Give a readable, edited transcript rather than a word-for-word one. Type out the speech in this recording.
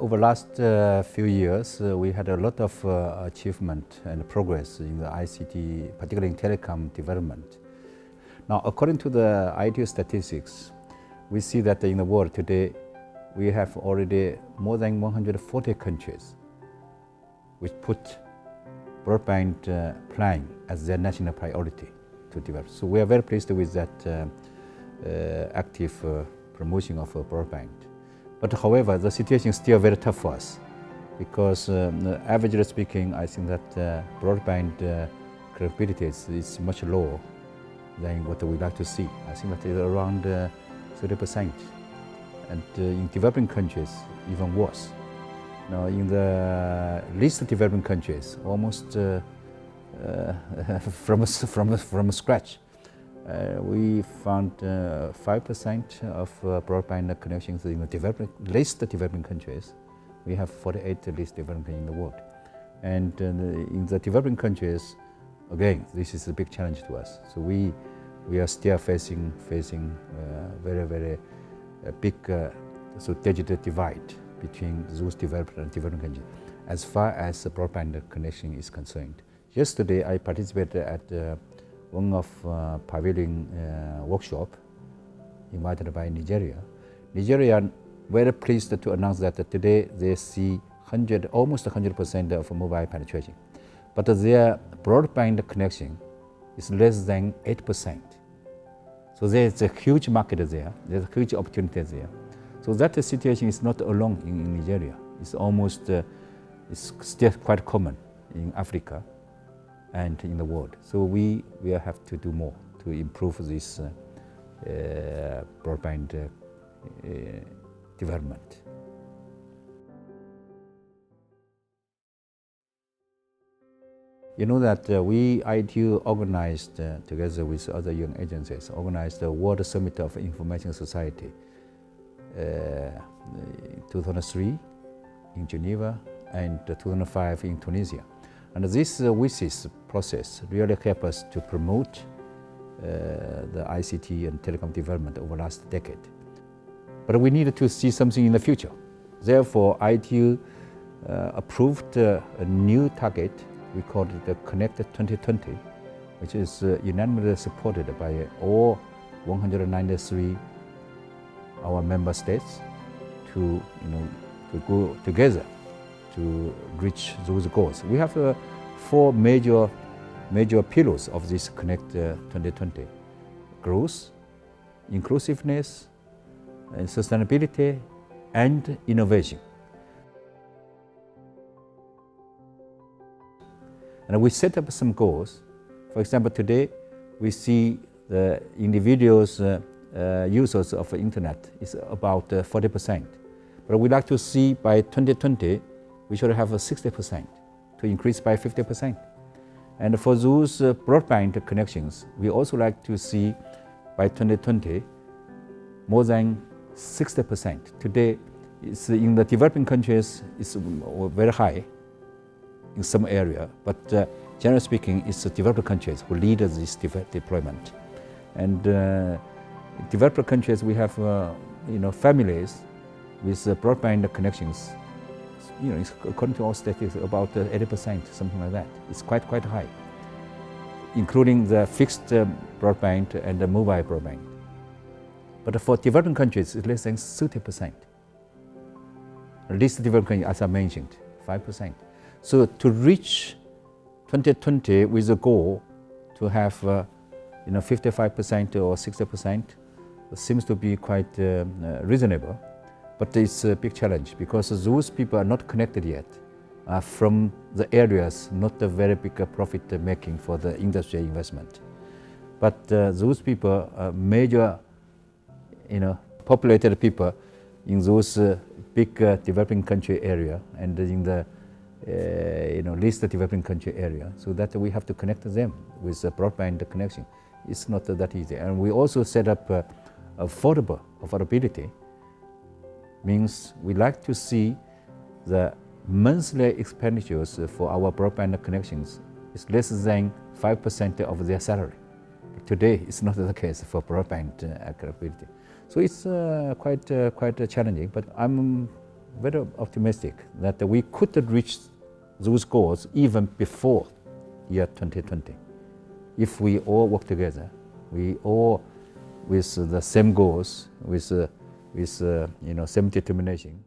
Over the last few years, we had a lot of achievement and progress in the ICT, particularly in telecom development. Now, according to the ITU statistics, we see that in the world today, we have already more than 140 countries which put broadband plan as their national priority to develop. So we are very pleased with that active promotion of broadband. But however, the situation is still very tough for us because averagely speaking, I think that broadband capability is much lower than what we like to see. I think that is around 30%. And in developing countries, even worse. Now, in the least developing countries, almost from scratch, we found 5% of broadband connections in the least developing countries. We have 48 least developing in the world. And in the developing countries, again, this is a big challenge to us. So we are still facing very big digital divide between those developed and developing countries as far as the broadband connection is concerned. Yesterday, I participated at one of pavilion workshop invited by Nigeria. Nigeria very pleased to announce that today they see almost 100% of mobile penetration, but their broadband connection is less than 8%. So there's a huge market there. There's a huge opportunity there. So that situation is not alone in Nigeria. It's almost it's still quite common in Africa and in the world. So we have to do more to improve this broadband development. You know that we, ITU, organized, together with other UN agencies, organized the World Summit of Information Society 2003 in Geneva and 2005 in Tunisia. And this WSIS process really helped us to promote the ICT and telecom development over the last decade. But we needed to see something in the future. Therefore, ITU approved a new target. We called it the Connect 2020, which is unanimously supported by all 193 our member states to go together to reach those goals. We have 4 major pillars of this Connect 2020: growth, inclusiveness, and sustainability, and innovation. And we set up some goals. For example, today we see the individuals' users of the internet is about 40%. But we'd like to see by 2020, we should have 60%, to increase by 50%. And for those broadband connections, we also like to see by 2020 more than 60%. Today, it's in the developing countries, it's very high in some area, but generally speaking, it's the developed countries who lead this deployment. And developed countries, we have families with broadband connections. It's, according to our statistics, about 80%, something like that. It's quite high, including the fixed broadband and the mobile broadband. But for developing countries, it's less than 30%. At least developed countries, as I mentioned, 5%. So to reach 2020 with a goal to have 55% or 60% seems to be quite reasonable, but it's a big challenge because those people are not connected yet from the areas not a very big profit making for the industry investment. But those people are major, populated people in those big developing country area and in the least developing country area, so that we have to connect them with a broadband connection. It's not that easy. And we also set up affordability. Means we like to see the monthly expenditures for our broadband connections is less than 5% of their salary. But today, it's not the case for broadband capability. So it's quite challenging, but I'm very optimistic that we could reach those goals even before year 2020. If we all work together, we all with the same goals, with same determination.